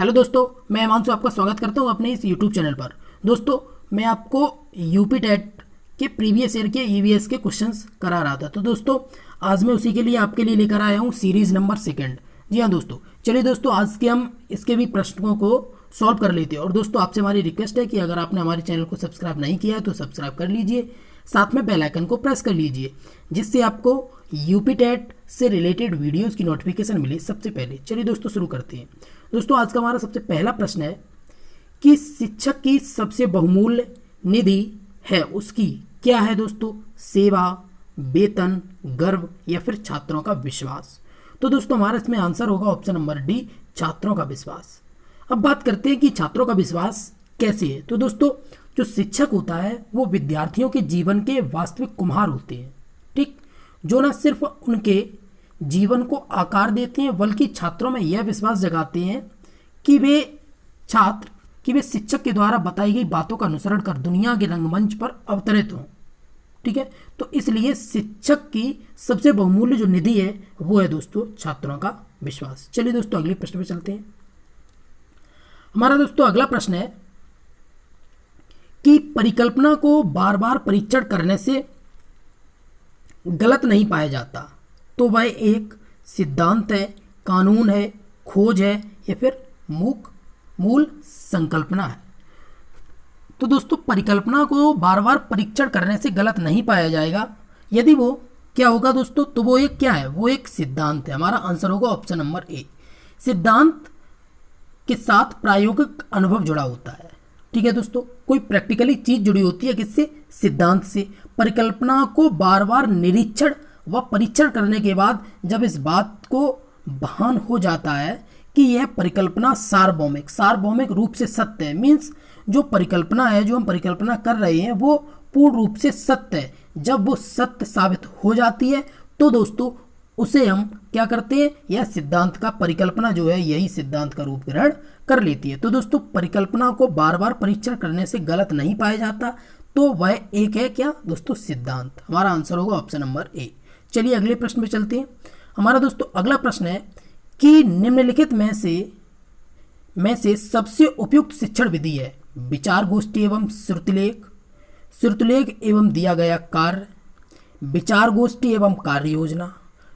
Hello दोस्तों, मैं हिमांशु आपका स्वागत करता हूं अपने इस यूट्यूब चैनल पर। दोस्तों, मैं आपको यूपी टेट के प्रीवियस ईयर के ईवीएस के क्वेश्चंस करा रहा था। तो दोस्तों, आज मैं उसी के लिए आपके लिए लेकर आया हूं सीरीज नंबर 2। जी हाँ दोस्तों, चलिए दोस्तों, आज के हम इसके भी प्रश्नों को सॉल्व कर लेते हैं। और दोस्तों, आपसे हमारी रिक्वेस्ट है कि अगर आपने हमारे चैनल को सब्सक्राइब नहीं किया है तो सब्सक्राइब कर लीजिए, साथ में बेल आइकन को प्रेस कर लीजिए, जिससे आपको यूपी टेट से रिलेटेड वीडियोस की नोटिफिकेशन मिले सबसे पहले। चलिए दोस्तों, शुरू करते हैं। दोस्तों, आज का हमारा सबसे पहला प्रश्न है कि शिक्षक की सबसे बहुमूल्य निधि है उसकी क्या है दोस्तों? सेवा, वेतन, गर्व या फिर छात्रों का विश्वास? तो दोस्तों, हमारा इसमें आंसर होगा ऑप्शन नंबर डी, छात्रों का विश्वास। अब बात करते हैं कि छात्रों का विश्वास कैसे है। तो दोस्तों, जो शिक्षक होता है वो विद्यार्थियों के जीवन के वास्तविक कुम्हार होते हैं, ठीक, जो न सिर्फ उनके जीवन को आकार देते हैं बल्कि छात्रों में यह विश्वास जगाते हैं कि वे शिक्षक के द्वारा बताई गई बातों का अनुसरण कर दुनिया के रंगमंच पर अवतरित हों। ठीक है, तो इसलिए शिक्षक की सबसे बहुमूल्य जो निधि है वो है दोस्तों छात्रों का विश्वास। चलिए दोस्तों, अगले प्रश्न पे चलते हैं। हमारा दोस्तों अगला प्रश्न है कि परिकल्पना को बार बार परीक्षण करने से गलत नहीं पाया जाता, तो वह एक सिद्धांत है, कानून है, खोज है या फिर मूल संकल्पना है? तो दोस्तों, परिकल्पना को बार बार परीक्षण करने से गलत नहीं पाया जाएगा। यदि वो क्या होगा दोस्तों, तो वो एक क्या है? वो एक सिद्धांत है। हमारा आंसर होगा ऑप्शन नंबर ए। सिद्धांत के साथ प्रायोगिक अनुभव जुड़ा होता है। ठीक है दोस्तों, कोई प्रैक्टिकली चीज जुड़ी होती है किससे? सिद्धांत से। परिकल्पना को बार बार निरीक्षण व परीक्षण करने के बाद जब इस बात को भान हो जाता है कि यह परिकल्पना सार्वभौमिक रूप से सत्य है, मीन्स जो परिकल्पना है, जो हम परिकल्पना कर रहे हैं वो पूर्ण रूप से सत्य है, जब वो सत्य साबित हो जाती है तो दोस्तों उसे हम क्या करते हैं? यह सिद्धांत का, परिकल्पना जो है यही सिद्धांत का रूप ग्रहण कर लेती है। तो दोस्तों, परिकल्पना को बार बार परीक्षण करने से गलत नहीं पाया जाता, तो वह एक है क्या दोस्तों? सिद्धांत। हमारा आंसर होगा ऑप्शन नंबर ए। चलिए अगले प्रश्न पे चलते हैं। हमारा दोस्तों अगला प्रश्न है कि निम्नलिखित में से सबसे उपयुक्त शिक्षण विधि है विचार गोष्ठी एवं श्रुतिलेख एवं दिया गया कार्य, विचार गोष्ठी एवं कार्य योजना,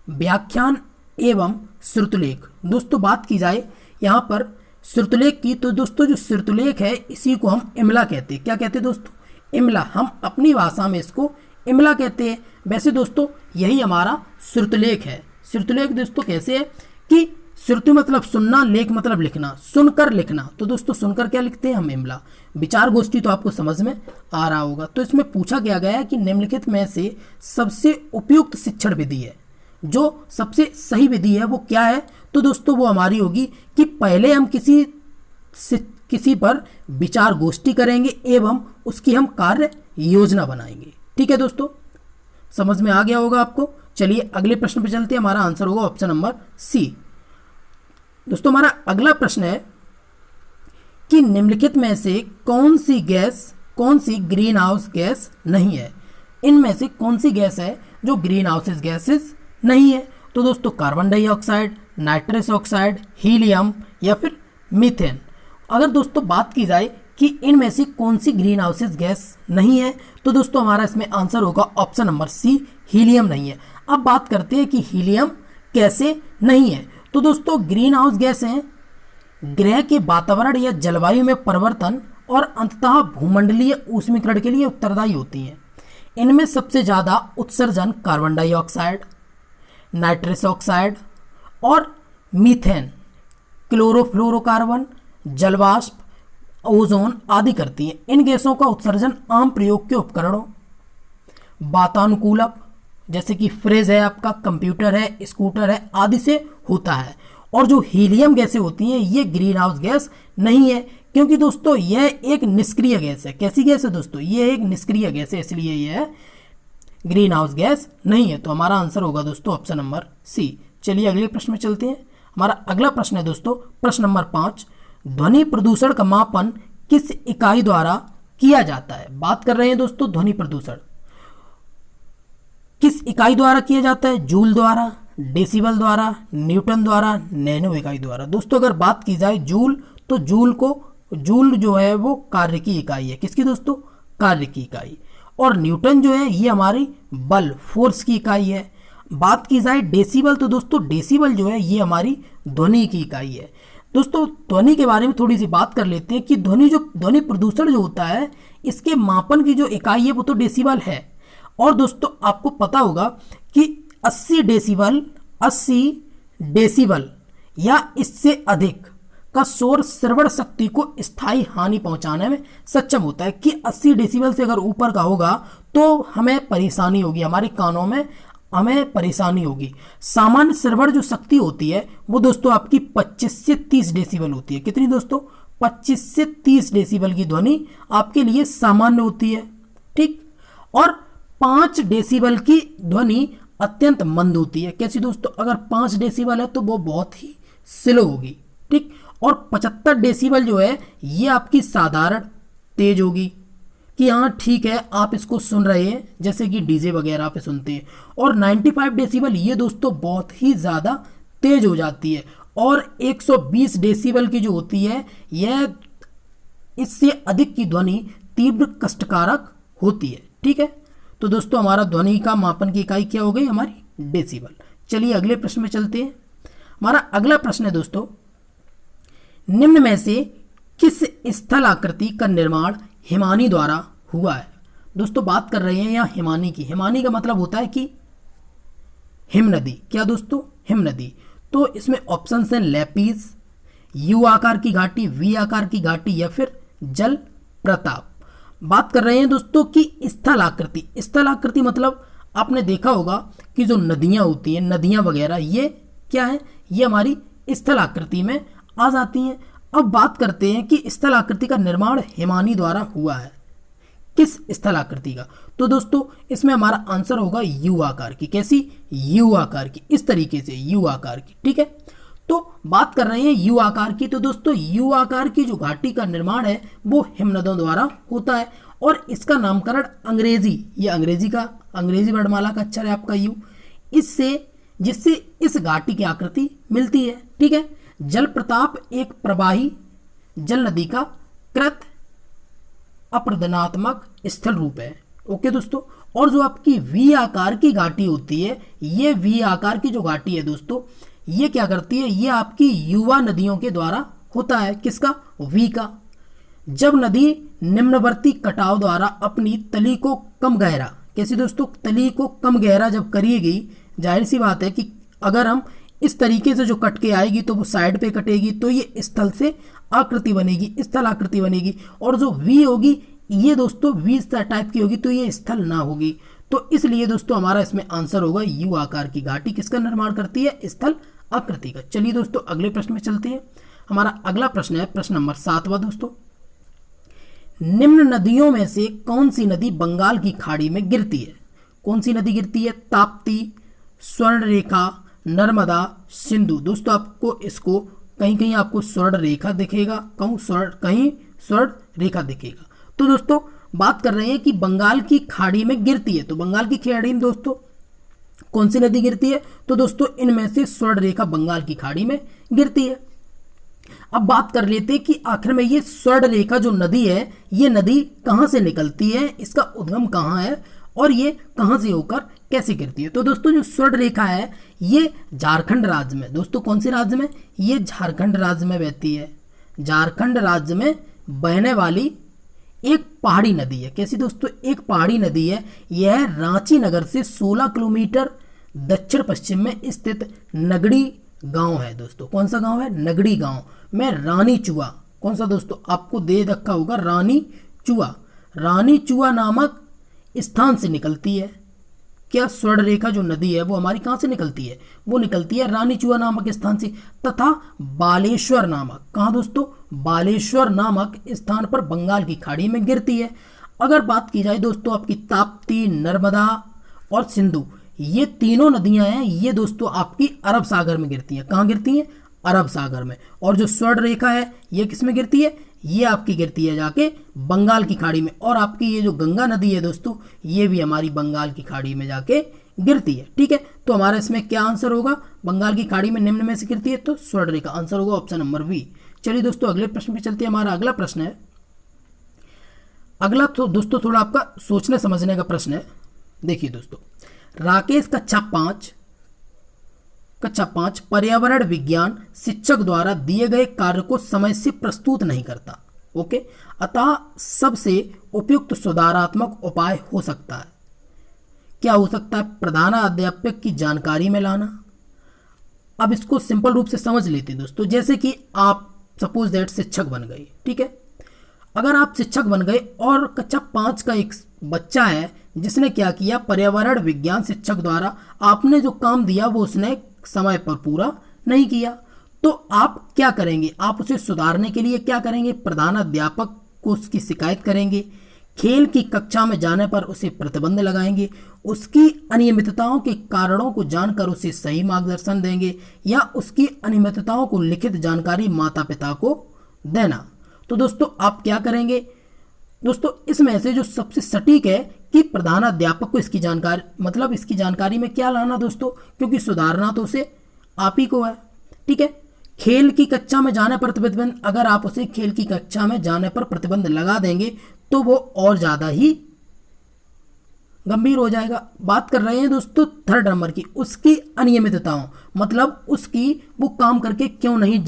व्याख्यान एवं श्रुतिलेख। दोस्तों, बात की जाए यहाँ पर श्रुतिलेख की, तो दोस्तों जो श्रुतिलेख है इसी को हम इमला कहते हैं। क्या कहते हैं दोस्तों? इमला। हम अपनी भाषा में इसको इमला कहते हैं। वैसे दोस्तों यही हमारा श्रुतिलेख है। श्रुतिलेख दोस्तों कैसे है कि श्रुति मतलब सुनना, लेख मतलब लिखना, सुनकर लिखना। तो दोस्तों सुनकर क्या लिखते हैं हम? इमला। विचार गोष्ठी तो आपको समझ में आ रहा होगा। तो इसमें पूछा गया है कि निम्नलिखित में से सबसे उपयुक्त शिक्षण विधि है, जो सबसे सही विधि है वो क्या है? तो दोस्तों वो हमारी होगी कि पहले हम किसी पर विचार गोष्ठी करेंगे एवं उसकी हम कार्य योजना बनाएंगे। ठीक है दोस्तों, समझ में आ गया होगा आपको। चलिए अगले प्रश्न पर चलते हैं। हमारा आंसर होगा ऑप्शन नंबर सी। दोस्तों, हमारा अगला प्रश्न है कि निम्नलिखित में से कौन सी ग्रीन हाउस गैस नहीं है? इनमें से कौन सी गैस है जो ग्रीन हाउस गैसेस नहीं है? तो दोस्तों carbon dioxide, nitrous oxide, helium या फिर मीथेन। अगर दोस्तों बात की जाए कि इनमें से कौन सी ग्रीन हाउस गैस नहीं है, तो दोस्तों हमारा इसमें आंसर होगा ऑप्शन नंबर सी, हीलियम नहीं है। अब बात करते हैं कि हीलियम कैसे नहीं है। तो दोस्तों ग्रीन हाउस गैसें ग्रह के वातावरण या जलवायु में परिवर्तन और अंततः भूमंडलीय ऊष्मीकरण के लिए उत्तरदायी होती हैं। इनमें सबसे ज़्यादा उत्सर्जन कार्बन डाइऑक्साइड, नाइट्रस ऑक्साइड और मीथेन, क्लोरोफ्लोरोकार्बन, जलवाष्प, ओजोन आदि करती हैं। इन गैसों का उत्सर्जन आम प्रयोग के उपकरणों, वातानुकूलक जैसे कि फ्रिज है आपका, कंप्यूटर है, स्कूटर है आदि से होता है। और जो हीलियम गैसें होती हैं ये ग्रीन हाउस गैस नहीं है, क्योंकि दोस्तों यह एक निष्क्रिय गैस है। कैसी गैस है दोस्तों? ये एक निष्क्रिय गैस है, इसलिए यह ग्रीन हाउस गैस नहीं है। तो हमारा आंसर होगा दोस्तों ऑप्शन नंबर सी। चलिए अगले प्रश्न में चलते हैं। हमारा अगला प्रश्न है दोस्तों प्रश्न नंबर 5, ध्वनि प्रदूषण का मापन किस इकाई द्वारा किया जाता है? बात कर रहे हैं दोस्तों ध्वनि प्रदूषण किस इकाई द्वारा किया जाता है? जूल द्वारा, डेसिबल द्वारा, न्यूटन द्वारा, नैनो इकाई द्वारा। दोस्तों अगर बात की जाए जूल, तो जूल जो है वो कार्य की इकाई है। किसकी दोस्तों? कार्य की इकाई। और न्यूटन जो है ये हमारी बल, फोर्स की इकाई है। बात की जाए डेसिबल, तो दोस्तों डेसिबल जो है ये हमारी ध्वनि की इकाई है। दोस्तों ध्वनि के बारे में थोड़ी सी बात कर लेते हैं कि ध्वनि प्रदूषण जो होता है इसके मापन की जो इकाई है वो तो डेसिबल है। और दोस्तों आपको पता होगा कि 80 डेसिबल या इससे अधिक का शोर श्रवण शक्ति को स्थायी हानि पहुंचाने में सक्षम होता है। कि 80 डेसिबल से अगर ऊपर का होगा तो हमें परेशानी होगी, हमारे कानों में हमें परेशानी होगी। सामान्य श्रवण जो शक्ति होती है वो दोस्तों आपकी 25 से 30 डेसिबल होती है। कितनी दोस्तों? 25 से 30 डेसिबल की ध्वनि आपके लिए सामान्य होती है। ठीक। और 5 डेसिबल की ध्वनि अत्यंत मंद होती है। कैसी दोस्तों? अगर 5 डेसिबल है तो वो बहुत ही स्लो होगी। ठीक। और 75 डेसिबल जो है ये आपकी साधारण तेज होगी, कि हाँ ठीक है आप इसको सुन रहे हैं, जैसे कि डीजे वगैरह पे सुनते हैं। और 95 डेसिबल ये दोस्तों बहुत ही ज़्यादा तेज हो जाती है। और 120 डेसिबल की जो होती है यह इससे अधिक की ध्वनि तीव्र कष्टकारक होती है। ठीक है, तो दोस्तों हमारा ध्वनि का मापन की इकाई क्या हो गई? हमारी डेसिबल। चलिए अगले प्रश्न में चलते हैं। हमारा अगला प्रश्न है दोस्तों, निम्न में से किस स्थल आकृति का निर्माण हिमानी द्वारा हुआ है? दोस्तों बात कर रहे हैं यहाँ हिमानी की। हिमानी का मतलब होता है कि हिम नदी। क्या दोस्तों? हिम नदी। तो इसमें ऑप्शन है लेपीज, यू आकार की घाटी, वी आकार की घाटी या फिर जल प्रताप। बात कर रहे हैं दोस्तों कि स्थल आकृति। स्थल आकृति मतलब आपने देखा होगा कि जो नदियाँ होती हैं, नदियाँ वगैरह, ये क्या है? ये हमारी स्थल आकृति में आ जाती हैं। अब बात करते हैं कि स्थल आकृति का निर्माण हिमानी द्वारा हुआ है। किस स्थल आकृति का? तो दोस्तों इसमें हमारा आंसर होगा यू आकार की। कैसी? यू आकार की, इस तरीके से यू आकार की। ठीक है, तो बात कर रहे हैं यू आकार की। तो दोस्तों यू आकार की जो घाटी का निर्माण है वो हिमनदों द्वारा होता है। और इसका नामकरण अंग्रेजी, ये अंग्रेजी वर्णमाला का अक्षर है आपका यू, जिससे इस घाटी की आकृति मिलती है। ठीक है, जल प्रताप एक प्रवाही जल नदी का कृत अप्रदनात्मक स्थल रूप है। ओके दोस्तों। और जो आपकी वी आकार की घाटी होती है, ये वी आकार की जो घाटी है दोस्तों, ये क्या करती है? ये आपकी युवा नदियों के द्वारा होता है। किसका? वी का। जब नदी निम्नवर्ती कटाव द्वारा अपनी तली को कम गहरा, कैसी दोस्तों? तली को कम गहरा जब करिएगी, जाहिर सी बात है कि अगर हम इस तरीके से जो कट के आएगी तो वो साइड पे कटेगी, तो ये स्थल से आकृति बनेगी, स्थल आकृति बनेगी। और जो वी होगी ये दोस्तों वी टाइप की होगी, तो ये स्थल ना होगी। तो इसलिए दोस्तों हमारा इसमें आंसर होगा यू आकार की घाटी किसका निर्माण करती है? स्थल आकृति का। चलिए दोस्तों अगले प्रश्न में चलते हैं। हमारा अगला प्रश्न है प्रश्न नंबर 7वां दोस्तों, निम्न नदियों में से कौन सी नदी बंगाल की खाड़ी में गिरती है? कौन सी नदी गिरती है? ताप्ती, स्वर्णरेखा, नर्मदा, सिंधु। दोस्तों आपको इसको कहीं कहीं आपको स्वर्ण रेखा दिखेगा, कहीं स्वर्ण रेखा दिखेगा। तो दोस्तों बात कर रहे हैं कि बंगाल की खाड़ी में गिरती है। तो बंगाल की खाड़ी में दोस्तों कौन सी नदी गिरती है? तो दोस्तों इनमें से स्वर्ण रेखा बंगाल की खाड़ी में गिरती है। अब बात कर लेते हैं कि आखिर में ये स्वर्ण रेखा जो नदी है, ये नदी कहाँ से निकलती है, इसका उद्गम कहाँ है और ये कहाँ से होकर कैसे गिरती है? तो दोस्तों जो स्वर्ण रेखा है ये झारखंड राज्य में, दोस्तों कौन से राज्य में? ये झारखंड राज्य में बहती है। झारखंड राज्य में बहने वाली एक पहाड़ी नदी है। कैसी दोस्तों? एक पहाड़ी नदी है। यह रांची नगर से 16 किलोमीटर दक्षिण पश्चिम में स्थित नगड़ी गांव है। दोस्तों कौन सा गांव है? नगड़ी गांव में रानी चुआ, कौन सा दोस्तों आपको दे रखा होगा? रानी चुआ नामक स्थान से निकलती है। क्या स्वर्ण रेखा जो नदी है वो हमारी कहाँ से निकलती है? वो निकलती है रानी चुआ नामक स्थान से। तथा बालेश्वर नामक, कहाँ दोस्तों? बालेश्वर नामक स्थान पर बंगाल की खाड़ी में गिरती है। अगर बात की जाए दोस्तों आपकी ताप्ती, नर्मदा और सिंधु, ये तीनों नदियां हैं, ये दोस्तों आपकी अरब सागर में गिरती हैं। कहाँ गिरती हैं? अरब सागर में। और जो स्वर्ण रेखा है ये किस में गिरती है? ये आपकी गिरती है जाके बंगाल की खाड़ी में। और आपकी ये जो गंगा नदी है दोस्तों, ये भी हमारी बंगाल की खाड़ी में जाके गिरती है। ठीक है, तो हमारा इसमें क्या आंसर होगा, बंगाल की खाड़ी में निम्न में से गिरती है, तो स्वर्ण रेखा आंसर होगा ऑप्शन नंबर बी। चलिए दोस्तों अगले प्रश्न पे चलते हैं। हमारा अगला प्रश्न है, अगला तो दोस्तों थोड़ा आपका सोचने समझने का प्रश्न है। देखिए दोस्तों, राकेश कक्षा 5 पर्यावरण विज्ञान शिक्षक द्वारा दिए गए कार्य को समय से प्रस्तुत नहीं करता। ओके, अतः सबसे उपयुक्त सुधारात्मक उपाय हो सकता है, क्या हो सकता है, प्रधानाध्यापक की जानकारी में लाना। अब इसको सिंपल रूप से समझ लेते हैं दोस्तों। जैसे कि आप सपोज दैट शिक्षक बन गए, ठीक है, अगर आप शिक्षक बन गए और कक्षा 5 का एक बच्चा है जिसने क्या किया, पर्यावरण विज्ञान शिक्षक द्वारा आपने जो काम दिया वो उसने समय पर पूरा नहीं किया, तो आप क्या करेंगे, आप उसे सुधारने के लिए क्या करेंगे, प्रधानाध्यापक को उसकी शिकायत करेंगे, खेल की कक्षा में जाने पर उसे प्रतिबंध लगाएंगे, उसकी अनियमितताओं के कारणों को जानकर उसे सही मार्गदर्शन देंगे, या उसकी अनियमितताओं को लिखित जानकारी माता पिता को देना। तो दोस्तों आप क्या करेंगे दोस्तों, इसमें से जो सबसे सटीक है कि प्रधानाध्यापक को इसकी जानकारी, मतलब इसकी जानकारी में क्या लाना दोस्तों, क्योंकि सुधारना तो उसे आप ही को है। ठीक है, खेल की कक्षा में जाने पर प्रतिबंध, अगर आप उसे खेल की कक्षा में जाने पर प्रतिबंध लगा देंगे तो वो और ज़्यादा ही गंभीर हो जाएगा। बात कर रहे हैं दोस्तों थर्ड नंबर की, उसकी अनियमितताओं, मतलब उसकी वो काम करके क्यों नहीं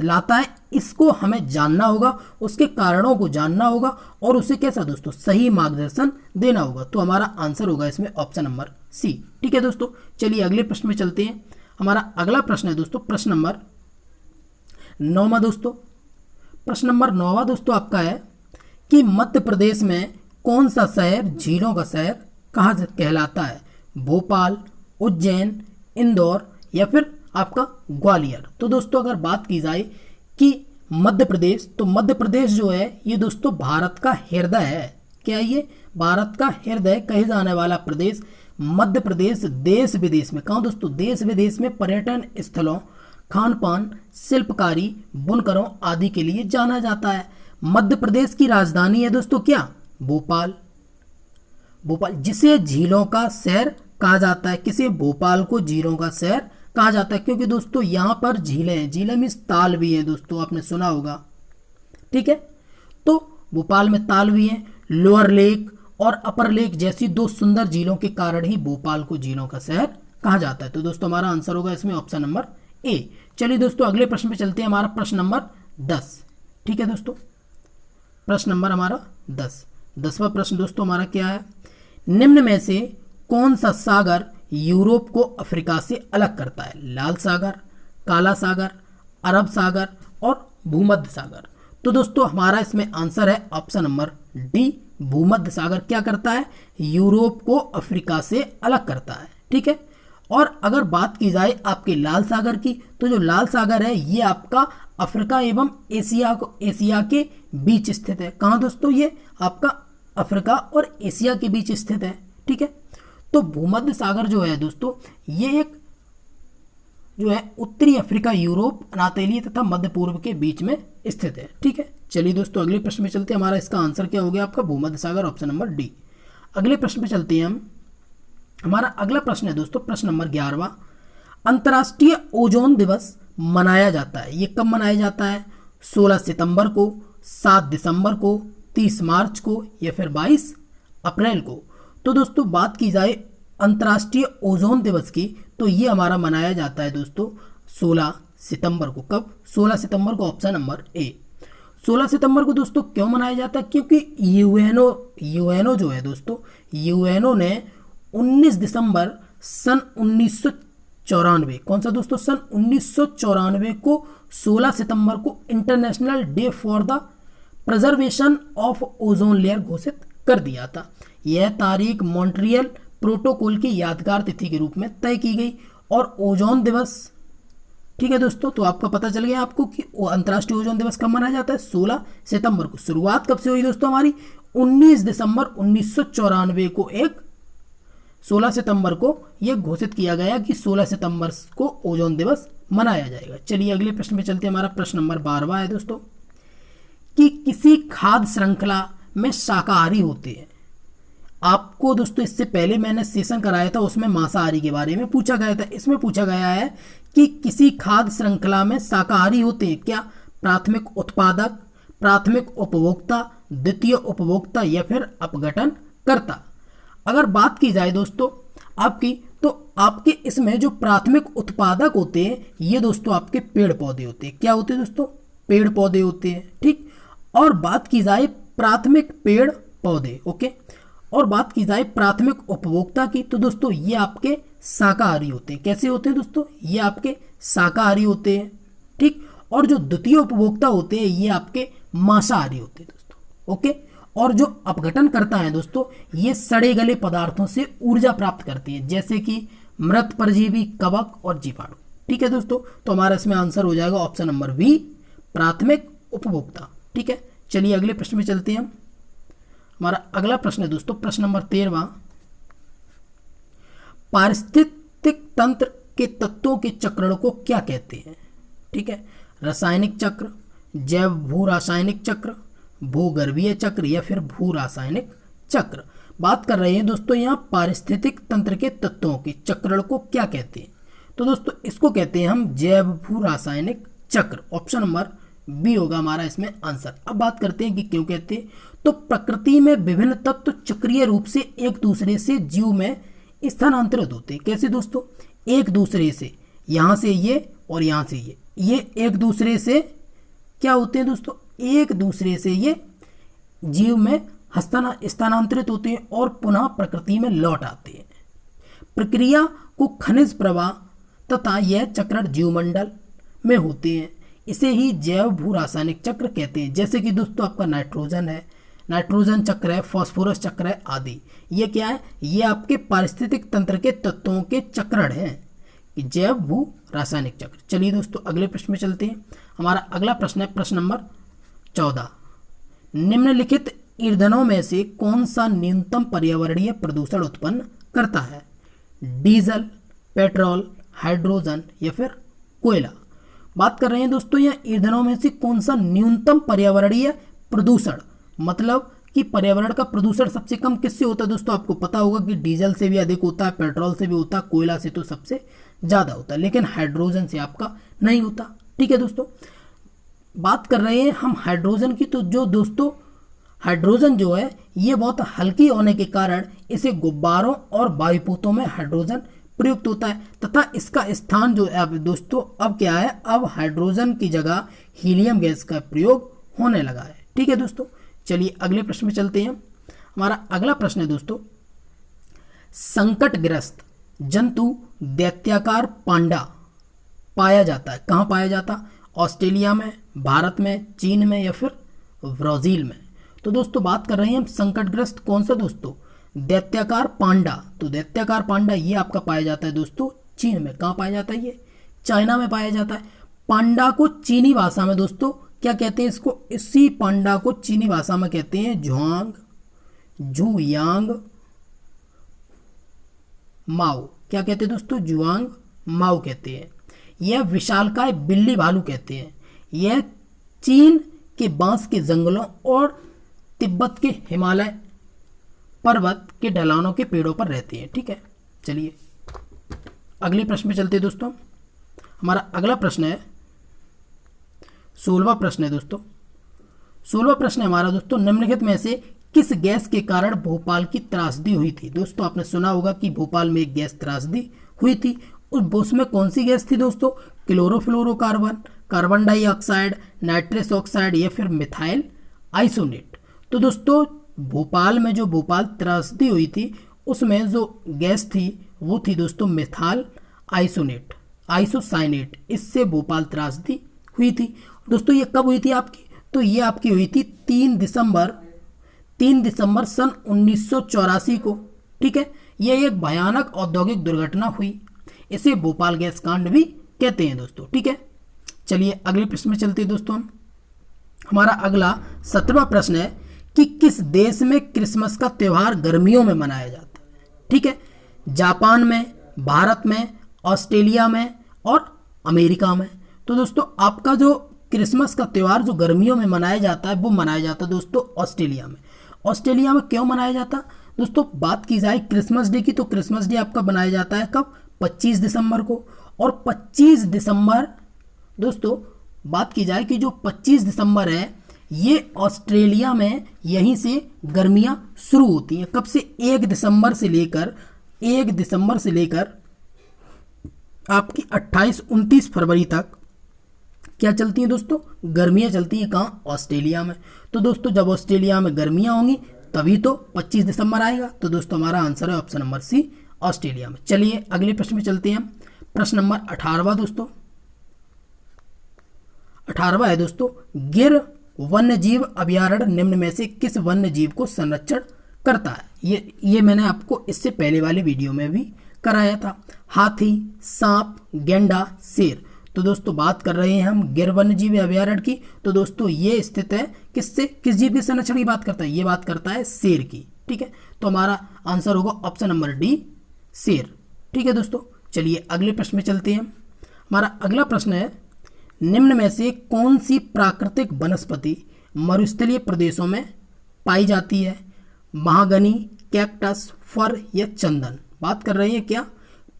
लाता है, इसको हमें जानना होगा, उसके कारणों को जानना होगा और उसे कैसा दोस्तों सही मार्गदर्शन देना होगा। तो हमारा आंसर होगा इसमें ऑप्शन नंबर सी। ठीक है दोस्तों, चलिए अगले प्रश्न में चलते हैं। हमारा अगला प्रश्न है दोस्तों प्रश्न नंबर 9वां दोस्तों। प्रश्न नंबर 9वां दोस्तों आपका है कि मध्य प्रदेश में कौन सा शहर झीलों का शहर कहाँ से कहलाता है, भोपाल, उज्जैन, इंदौर या फिर आपका ग्वालियर। तो दोस्तों अगर बात की जाए कि मध्य प्रदेश, तो मध्य प्रदेश जो है ये दोस्तों भारत का हृदय है। क्या ये भारत का हृदय कहे जाने वाला प्रदेश मध्य प्रदेश देश विदेश में, कहाँ दोस्तों, देश विदेश में पर्यटन स्थलों, खान पान, शिल्पकारी, बुनकरों आदि के लिए जाना जाता है। मध्य प्रदेश की राजधानी है दोस्तों क्या, भोपाल। भोपाल जिसे झीलों का शहर कहा जाता है, किसे, भोपाल को झीलों का शहर कहा जाता है, क्योंकि दोस्तों यहाँ पर झीलें हैं, झीलें मीन्स ताल भी है दोस्तों, आपने सुना होगा। ठीक है, तो भोपाल में ताल भी है, लोअर लेक और अपर लेक जैसी दो सुंदर झीलों के कारण ही भोपाल को झीलों का शहर कहा जाता है। तो दोस्तों हमारा आंसर होगा इसमें ऑप्शन नंबर ए। चलिए दोस्तों अगले प्रश्न पे चलते हैं, हमारा प्रश्न नंबर 10। ठीक है दोस्तों, प्रश्न नंबर हमारा 10वां प्रश्न दोस्तों हमारा क्या है, निम्न में से कौन सा सागर यूरोप को अफ्रीका से अलग करता है, लाल सागर, काला सागर, अरब सागर और भूमध्य सागर। तो दोस्तों हमारा इसमें आंसर है ऑप्शन नंबर डी, भूमध्य सागर क्या करता है, यूरोप को अफ्रीका से अलग करता है। ठीक है, और अगर बात की जाए आपके लाल सागर की, तो जो लाल सागर है ये आपका अफ्रीका एवं एशिया के बीच स्थित है। कहाँ दोस्तों, ये आपका अफ्रीका और एशिया के बीच स्थित है। ठीक है, तो भूमध्य सागर जो है दोस्तों ये एक जो है उत्तरी अफ्रीका, यूरोप, अनातोलिया तथा मध्य पूर्व के बीच में स्थित है। ठीक है, चलिए दोस्तों अगले प्रश्न में चलते हैं। हमारा इसका आंसर क्या हो गया आपका, भूमध्य सागर, ऑप्शन नंबर डी। अगले प्रश्न पे चलते हैं हम। हमारा अगला प्रश्न है दोस्तों प्रश्न नंबर 11वां, अंतर्राष्ट्रीय ओजोन दिवस मनाया जाता है, ये कब मनाया जाता है, 16 सितंबर को, 7 दिसंबर को, 30 मार्च को या फिर 22 अप्रैल को। तो दोस्तों बात की जाए अंतर्राष्ट्रीय ओजोन दिवस की, तो ये हमारा मनाया जाता है दोस्तों 16 सितंबर को। कब, 16 सितंबर को, ऑप्शन नंबर ए। 16 सितंबर को दोस्तों क्यों मनाया जाता है, क्योंकि यूएनओ जो है दोस्तों, यूएनओ ने 19 दिसंबर सन 1994, कौन सा दोस्तों, सन 1994 को 16 सितंबर को international day for the preservation of ozone layer घोषित कर दिया था। यह तारीख मॉन्ट्रियल प्रोटोकॉल की यादगार तिथि के रूप में तय की गई और ओजोन दिवस, ठीक है दोस्तों, तो आपका पता चल गया आपको कि अंतर्राष्ट्रीय ओजोन दिवस कब मनाया जाता है, 16 सितंबर को। शुरुआत कब से हुई दोस्तों हमारी, 19 दिसंबर 1994 को, 16 सितंबर को यह घोषित किया गया कि 16 सितंबर को ओजोन दिवस मनाया जाएगा। चलिए अगले प्रश्न में चलते हैं। हमारा प्रश्न नंबर 12वां है दोस्तों कि किसी खाद्य श्रृंखला में शाकाहारी होते हैं, आपको दोस्तों इससे पहले मैंने सेशन कराया था, उसमें मांसाहारी के बारे में पूछा गया था। इसमें पूछा गया है कि किसी खाद्य श्रृंखला में शाकाहारी होते हैं क्या? प्राथमिक उत्पादक, प्राथमिक उपभोक्ता, द्वितीय उपभोक्ता या फिर अपघटन करता। अगर बात की जाए दोस्तों आपकी, तो आपके इसमें जो प्राथमिक उत्पादक होते हैं ये दोस्तों आपके पेड़ पौधे होते हैं। क्या होते हैं दोस्तों? पेड़ पौधे होते हैं, ठीक। और बात की जाए प्राथमिक पेड़ पौधे, ओके, और बात की जाए प्राथमिक उपभोक्ता की, तो दोस्तों ये आपके शाकाहारी होते हैं। कैसे होते हैं दोस्तों? ये आपके शाकाहारी होते हैं, ठीक। और जो द्वितीय उपभोक्ता होते हैं ये आपके मांसाहारी होते हैं दोस्तों, ओके। और जो अपघटन करता है दोस्तों, ये सड़े गले पदार्थों से ऊर्जा प्राप्त करती है, जैसे कि मृत परजीवी, कवक और जीवाणु, ठीक है दोस्तों। तो हमारा इसमें आंसर हो जाएगा ऑप्शन नंबर बी, प्राथमिक उपभोक्ता, ठीक है। चलिए अगले प्रश्न में चलते हैं हम। हमारा अगला प्रश्न है दोस्तों प्रश्न नंबर 13वां। पारिस्थितिक तंत्र के तत्वों के चक्रण को क्या कहते हैं? ठीक है, रासायनिक चक्र, जैव भू रासायनिक चक्र, भूगर्भीय चक्र या फिर भू रासायनिक चक्र। बात कर रहे हैं दोस्तों यहाँ पारिस्थितिक तंत्र के तत्वों के चक्रण को क्या कहते हैं? तो दोस्तों इसको कहते हैं हम जैव भू रासायनिक चक्र। ऑप्शन नंबर बी होगा हमारा इसमें आंसर। अब बात करते हैं कि क्यों कहते हैं। तो प्रकृति में विभिन्न तत्व चक्रीय रूप से एक दूसरे से जीव में स्थानांतरित होते हैं। कैसे दोस्तों? एक दूसरे से, यहाँ से ये और यहाँ से ये एक दूसरे से क्या होते हैं दोस्तों? एक दूसरे से ये जीव में स्थानांतरित होते हैं और पुनः प्रकृति में लौट आते हैं। प्रक्रिया को खनिज प्रवाह तथा यह चक्रण जीवमंडल में होते हैं। इसे ही जैव भू रासायनिक चक्र कहते हैं। जैसे कि दोस्तों आपका नाइट्रोजन है, नाइट्रोजन चक्र है, फास्फोरस चक्र है आदि। ये क्या है? ये आपके पारिस्थितिक तंत्र के तत्वों के चक्रण हैं, जैव भू रासायनिक चक्र। चलिए दोस्तों अगले प्रश्न में चलते हैं। हमारा अगला प्रश्न है प्रश्न नंबर 14। निम्नलिखित ईंधनों में से कौन सा न्यूनतम पर्यावरणीय प्रदूषण उत्पन्न करता है? डीजल, पेट्रोल, हाइड्रोजन या फिर कोयला। बात कर रहे हैं दोस्तों यह ईंधनों में से कौन सा न्यूनतम पर्यावरणीय प्रदूषण, मतलब कि पर्यावरण का प्रदूषण सबसे कम किससे होता है दोस्तों? आपको पता होगा कि डीजल से भी अधिक होता है, पेट्रोल से भी होता है, कोयला से तो सबसे ज़्यादा होता है, लेकिन हाइड्रोजन से आपका नहीं होता। ठीक है दोस्तों, बात कर रहे हैं हम हाइड्रोजन की। तो जो दोस्तों हाइड्रोजन जो है ये बहुत हल्की होने के कारण इसे गुब्बारों और वायुपूतों में हाइड्रोजन प्रयुक्त होता है, तथा इसका स्थान जो है दोस्तों अब क्या है, अब हाइड्रोजन की जगह हीलियम गैस का प्रयोग होने लगा है। ठीक है दोस्तों, चलिए अगले प्रश्न में चलते हैं। हमारा अगला प्रश्न है दोस्तों, संकटग्रस्त जंतु दैत्याकार पांडा पाया जाता है, कहाँ पाया जाता? ऑस्ट्रेलिया में, भारत में, चीन में या फिर ब्राजील में। तो दोस्तों बात कर रहे हैं हम संकटग्रस्त कौन सा दोस्तों? दैत्याकार पांडा। तो दैत्याकार पांडा ये आपका पाया जाता है दोस्तों चीन में। कहाँ पाया जाता है? ये चाइना में पाया जाता है। पांडा को चीनी भाषा में दोस्तों क्या कहते हैं? इसको, इसी पांडा को चीनी भाषा में कहते हैं झुआंग, जुयांग माओ। क्या कहते हैं दोस्तों? जुआंग माओ कहते हैं। यह विशालकाय बिल्ली भालू कहते हैं। यह चीन के बांस के जंगलों और तिब्बत के हिमालय पर्वत के ढलानों के पेड़ों पर रहते हैं। ठीक है, चलिए अगले प्रश्न में चलते हैं दोस्तों। हमारा अगला प्रश्न है 16वां प्रश्न है दोस्तों। 16वां प्रश्न है हमारा दोस्तों, निम्नलिखित में से किस गैस के कारण भोपाल की त्रासदी हुई थी? दोस्तों आपने सुना होगा कि भोपाल में एक गैस त्रासदी हुई थी। उसमें कौन सी गैस थी दोस्तों? Chlorofluorocarbon, carbon dioxide, nitrous oxide या फिर मिथाइल आइसोनेट। तो दोस्तों भोपाल में जो भोपाल त्रासदी हुई थी उसमें जो गैस थी वो थी दोस्तों मिथाइल आइसोनेट, आइसोसाइनेट। इससे भोपाल त्रासदी हुई थी दोस्तों। ये कब हुई थी आपकी? तो ये आपकी हुई थी 3 दिसंबर सन 1984 को। ठीक है, यह एक भयानक औद्योगिक दुर्घटना हुई। इसे भोपाल गैस कांड भी कहते हैं दोस्तों। ठीक है, चलिए अगले प्रश्न में चलते हैं दोस्तों। हमारा अगला 17वां प्रश्न है कि किस देश में क्रिसमस का त्यौहार गर्मियों में मनाया जाता है? ठीक है, जापान में, भारत में, ऑस्ट्रेलिया में और अमेरिका में। तो दोस्तों आपका जो क्रिसमस का त्यौहार जो गर्मियों में मनाया जाता है वो मनाया जाता है दोस्तों ऑस्ट्रेलिया में। ऑस्ट्रेलिया में क्यों मनाया जाता? दोस्तों बात की जाए क्रिसमस डे की, तो क्रिसमस डे आपका बनाया जाता है कब? 25 दिसंबर को। और 25 दिसंबर दोस्तों बात की जाए कि जो 25 दिसंबर है ये ऑस्ट्रेलिया में यहीं से गर्मियां शुरू होती हैं। कब से? 1 दिसंबर से लेकर आपकी 28-29 फरवरी तक क्या चलती हैं दोस्तों? गर्मियां चलती हैं। कहाँ? ऑस्ट्रेलिया में। तो दोस्तों जब ऑस्ट्रेलिया में गर्मियां होंगी तभी तो 25 दिसंबर आएगा। तो दोस्तों हमारा आंसर है ऑप्शन नंबर सी, ऑस्ट्रेलिया में। चलिए अगले प्रश्न में चलते हैं हम। प्रश्न नंबर 18वां दोस्तों, 18वां है दोस्तों, गिर वन्यजीव अभयारण्य निम्न में से किस वन्यजीव को संरक्षण करता है? ये मैंने आपको इससे पहले वाले वीडियो में भी कराया था। हाथी, सांप, गेंडा, शेर। तो दोस्तों बात कर रहे हैं हम गिर वन्यजीव अभयारण्य की। तो दोस्तों ये स्थित है किससे? किस जीव के संरक्षण की बात करता है? ये बात करता है शेर की। ठीक है, तो हमारा आंसर होगा ऑप्शन नंबर डी, शेर। ठीक है दोस्तों, चलिए अगले प्रश्न में चलते हैं। हमारा अगला प्रश्न है, निम्न में से कौन सी प्राकृतिक वनस्पति मरुस्थलीय प्रदेशों में पाई जाती है? महागनी, कैक्टस, फर या चंदन? बात कर रहे हैं क्या?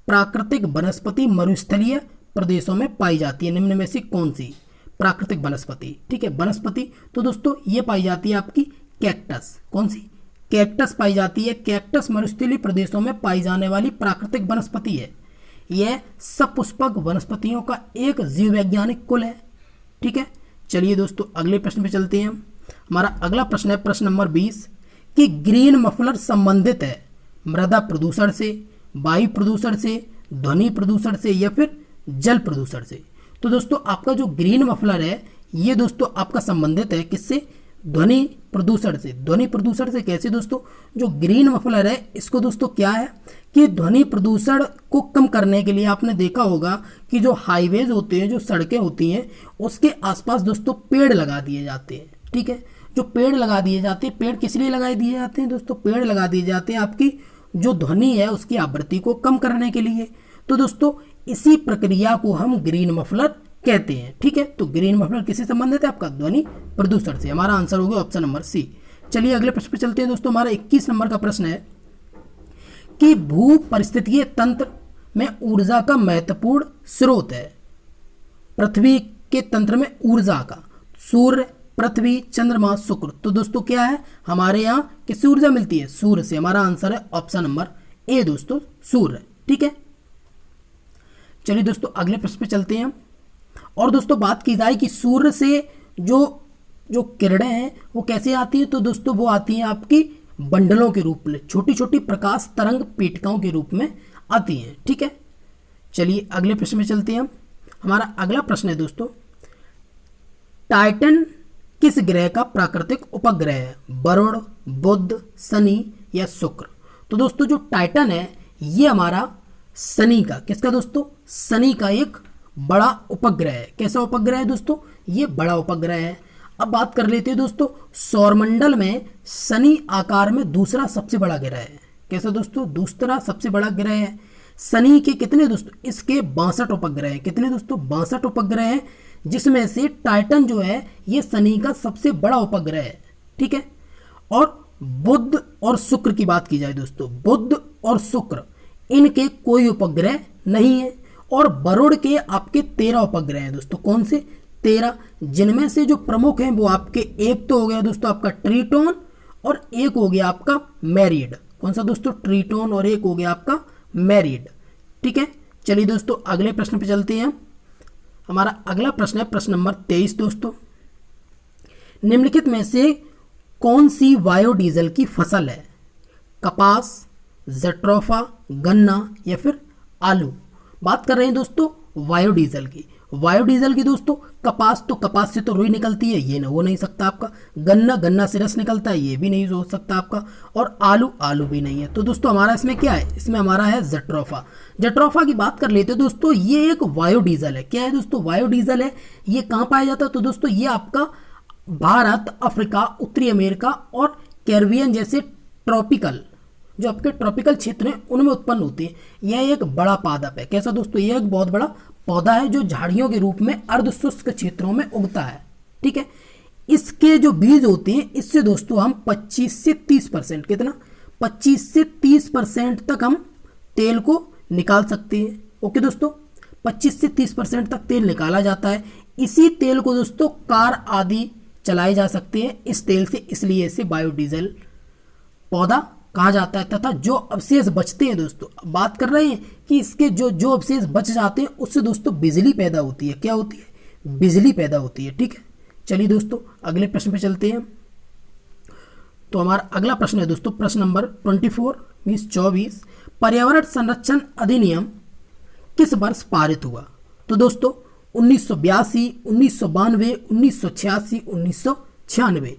प्राकृतिक वनस्पति मरुस्थलीय प्रदेशों में पाई जाती है, निम्न में से कौन सी प्राकृतिक वनस्पति? ठीक है, वनस्पति तो दोस्तों ये पाई जाती है आपकी कैक्टस। कौन सी? कैक्टस पाई जाती है। कैक्टस मरुस्थलीय प्रदेशों में पाई जाने वाली प्राकृतिक वनस्पति है। यह सपुष्पक वनस्पतियों का एक जीव वैज्ञानिक कुल है। ठीक है, चलिए दोस्तों अगले प्रश्न पे चलते हैं। हमारा अगला प्रश्न है प्रश्न नंबर 20 कि ग्रीन मफलर संबंधित है मृदा प्रदूषण से, वायु प्रदूषण से, ध्वनि प्रदूषण से या फिर जल प्रदूषण से? तो दोस्तों आपका जो ग्रीन मफलर है ये दोस्तों आपका संबंधित है किससे? ध्वनि प्रदूषण से। ध्वनि प्रदूषण से कैसे दोस्तों? जो ग्रीन मफलर है इसको दोस्तों क्या है कि ध्वनि प्रदूषण को कम करने के लिए आपने देखा होगा कि जो हाईवेज होते हैं, जो सड़कें होती हैं, उसके आसपास दोस्तों पेड़ लगा दिए जाते हैं। ठीक है, जो पेड़ लगा दिए जाते हैं, पेड़ किस लिए लगाए दिए जाते हैं दोस्तों? पेड़ लगा दिए जाते हैं आपकी जो ध्वनि है उसकी आवृत्ति को कम करने के लिए। तो दोस्तों इसी प्रक्रिया को हम ग्रीन मफलर कहते हैं। ठीक है, तो ग्रीन मफलर किससे संबंधित है? आपका ध्वनि प्रदूषण से। हमारा आंसर होगा ऑप्शन नंबर सी। चलिए अगले प्रश्न पे चलते हैं दोस्तों। हमारा 21 नंबर का प्रश्न है कि भू परिस्थितिकीय तंत्र में ऊर्जा का महत्वपूर्ण स्रोत है। पृथ्वी के तंत्र में ऊर्जा का सूर्य, पृथ्वी, चंद्रमा, शुक्र। तो दोस्तों क्या है? हमारे यहाँ किससे ऊर्जा मिलती है? सूर्य से। हमारा आंसर है ऑप्शन नंबर ए दोस्तों, सूर्य। ठीक है, चलिए दोस्तों अगले प्रश्न पे चलते हैं। और दोस्तों बात की जाए कि सूर्य से जो किरणें हैं वो कैसे आती है? तो दोस्तों वो आती हैं आपकी बंडलों के रूप में, छोटी छोटी प्रकाश तरंग पेटिकाओं के रूप में आती हैं। ठीक है, चलिए अगले प्रश्न में चलते हैं हम। हमारा अगला प्रश्न है दोस्तों, टाइटन किस ग्रह का प्राकृतिक उपग्रह है? वरुण, बुध, शनि या शुक्र? तो दोस्तों जो टाइटन है ये हमारा शनि का, किसका दोस्तों? शनि का एक बड़ा उपग्रह है। कैसा उपग्रह है दोस्तों? ये बड़ा उपग्रह है। अब बात कर लेते हैं दोस्तों, सौरमंडल में शनि आकार में दूसरा सबसे बड़ा ग्रह है। कैसा दोस्तों? दूसरा सबसे बड़ा ग्रह है। शनि के कितने दोस्तों? इसके 62 उपग्रह हैं। कितने दोस्तों? 62 उपग्रह हैं, जिसमें से टाइटन जो है ये शनि का सबसे बड़ा उपग्रह है। ठीक है, और बुध और शुक्र की बात की जाए दोस्तों, बुध और शुक्र इनके कोई उपग्रह नहीं है। और वरुण के आपके 13 उपग्रह हैं दोस्तों। कौन से? 13, जिनमें से जो प्रमुख हैं वो आपके, एक तो हो गया दोस्तों आपका ट्रिटोन और एक हो गया आपका मैरिड। कौन सा दोस्तों? ट्रिटोन और एक हो गया आपका मैरिड। ठीक है, चलिए दोस्तों अगले प्रश्न पे चलते हैं। हमारा अगला प्रश्न है प्रश्न नंबर 23 दोस्तों, निम्नलिखित में से कौन सी बायोडीजल की फसल है? कपास, जट्रोफा, गन्ना या फिर आलू? बात कर रहे हैं दोस्तों बायोडीजल की। बायोडीजल की दोस्तों, कपास तो कपास से तो रुई निकलती है, ये हो नहीं सकता आपका। गन्ना से रस निकलता है, ये भी नहीं हो सकता आपका। और आलू भी नहीं है। तो दोस्तों हमारा इसमें क्या है? इसमें हमारा है जट्रोफा। जट्रोफा की बात कर लेते हैं दोस्तों, ये एक बायोडीजल है। क्या है दोस्तों? बायोडीजल है। ये कहाँ पाया जाता है? तो दोस्तों ये आपका भारत, अफ्रीका, उत्तरी अमेरिका और कैरिबियन जैसे ट्रॉपिकल, जो आपके ट्रॉपिकल क्षेत्र हैं उनमें उत्पन्न होती है। यह एक बड़ा पादप है। कैसा दोस्तों? यह एक बहुत बड़ा पौधा है जो झाड़ियों के रूप में अर्धशुष्क क्षेत्रों में उगता है। ठीक है, इसके जो बीज होते हैं इससे दोस्तों हम 25 से 30%, कितना? 25 से 30% तक हम तेल को निकाल सकते हैं। ओके दोस्तों, 25 से 30% तक तेल निकाला जाता है। इसी तेल को दोस्तों कार आदि चलाए जा सकते हैं इस तेल से, इसलिए इसे बायोडीजल पौधा कहा जाता है। तथा जो अवशेष बचते हैं दोस्तों, अब बात कर रहे हैं कि इसके जो अवशेष बच जाते हैं उससे दोस्तों बिजली पैदा होती है। क्या होती है? बिजली पैदा होती है। ठीक है, चलिए दोस्तों अगले प्रश्न पे चलते हैं। तो हमारा अगला प्रश्न है दोस्तों प्रश्न नंबर 24 मीन्स 24, पर्यावरण संरक्षण अधिनियम किस वर्ष पारित हुआ? तो दोस्तों 1982, 1992, 1986, 1996।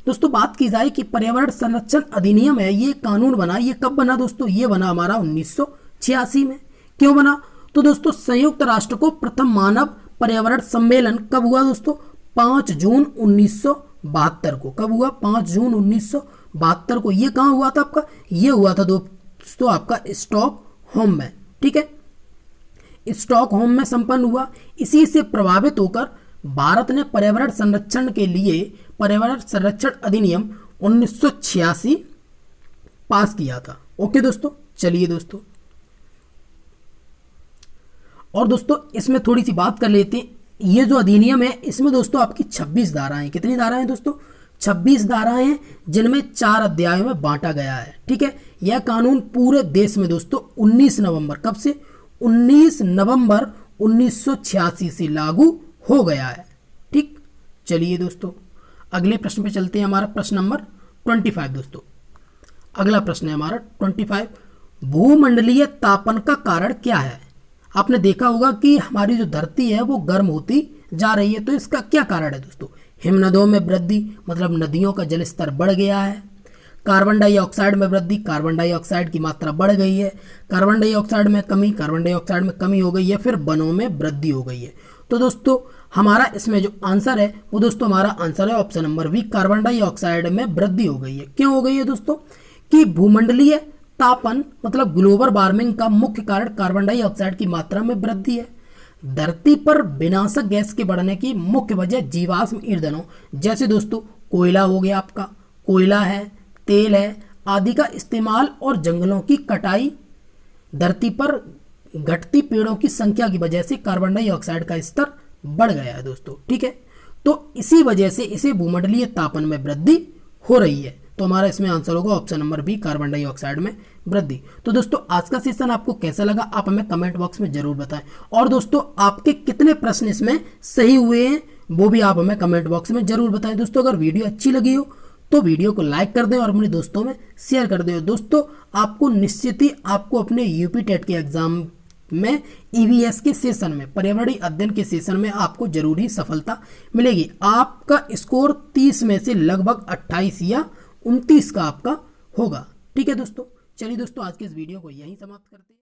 दोस्तों बात की जाए कि पर्यावरण संरक्षण अधिनियम है, ये कानून बना, ये कब बना दोस्तों? ये बना हमारा 1986 में। क्यों बना? तो दोस्तों संयुक्त राष्ट्र को प्रथम मानव पर्यावरण सम्मेलन कब हुआ दोस्तों? 5 जून 1972 को। कब हुआ? 5 जून 1972 को। ये कहाँ हुआ था आपका? ये हुआ था दोस्तों आपका स्टॉकहोम में। ठीक है, स्टॉकहोम में संपन्न हुआ। इसी से प्रभावित होकर भारत ने पर्यावरण संरक्षण के लिए पर्यावरण संरक्षण अधिनियम 1986 पास किया था। ओके दोस्तों, चलिए दोस्तों, और दोस्तों इसमें थोड़ी सी बात कर लेते हैं। ये जो अधिनियम है इसमें दोस्तों आपकी 26 धाराएं। कितनी धाराएं दोस्तों? 26 धाराएं हैं, जिनमें 4 अध्यायों में बांटा गया है। ठीक है, यह कानून पूरे देश में दोस्तों 19 नवंबर, कब से? 19 नवंबर 1986 से लागू हो गया है। ठीक, चलिए दोस्तों अगले प्रश्न पे चलते हैं। हमारा प्रश्न नंबर 25 दोस्तों, अगला प्रश्न है हमारा 25, भूमंडलीय तापन का कारण क्या है? आपने देखा होगा कि हमारी जो धरती है वो गर्म होती जा रही है, तो इसका क्या कारण है दोस्तों? हिमनदों में वृद्धि, मतलब नदियों का जलस्तर बढ़ गया है। कार्बन डाइऑक्साइड में वृद्धि, कार्बन डाइऑक्साइड की मात्रा बढ़ गई है। कार्बन डाइऑक्साइड में कमी, कार्बन डाइऑक्साइड में कमी हो गई है। फिर वनों में वृद्धि हो गई है। तो दोस्तों हमारा इसमें जो आंसर है वो दोस्तों हमारा आंसर है option number B, carbon dioxide में वृद्धि हो गई है। क्यों हो गई है दोस्तों? कि भूमंडलीय तापन मतलब ग्लोबल वार्मिंग का मुख्य कारण कार्बन डाइऑक्साइड की मात्रा में वृद्धि है। धरती पर विनाशक गैस के बढ़ने की मुख्य वजह जीवाश्म ईंधनों, जैसे दोस्तों कोयला हो गया, आपका कोयला है, तेल है आदि का इस्तेमाल और जंगलों की कटाई, धरती पर घटती पेड़ों की संख्या की वजह से कार्बन डाइऑक्साइड का स्तर बढ़ गया है दोस्तों। ठीक है, तो इसी वजह से इसे भूमंडलीय तापन में वृद्धि हो रही है। तो हमारा इसमें आंसर होगा option number B, carbon dioxide में वृद्धि। तो दोस्तों आज का सेशन आपको कैसा लगा आप हमें कमेंट बॉक्स में जरूर बताएं, और दोस्तों आपके कितने प्रश्न इसमें सही हुए हैं वो भी आप हमें कमेंट बॉक्स में जरूर बताएं। दोस्तों अगर वीडियो अच्छी लगी हो तो वीडियो को लाइक कर दें और अपने दोस्तों में शेयर कर दें। दोस्तों आपको निश्चित ही आपको अपने यूपी टेट के एग्जाम में ईवीएस के सेशन में, पर्यावरणीय अध्ययन के सेशन में आपको जरूरी सफलता मिलेगी। आपका स्कोर 30 में से लगभग 28 या 29 का आपका होगा। ठीक है दोस्तों, चलिए दोस्तों आज के इस वीडियो को यहीं समाप्त करते हैं।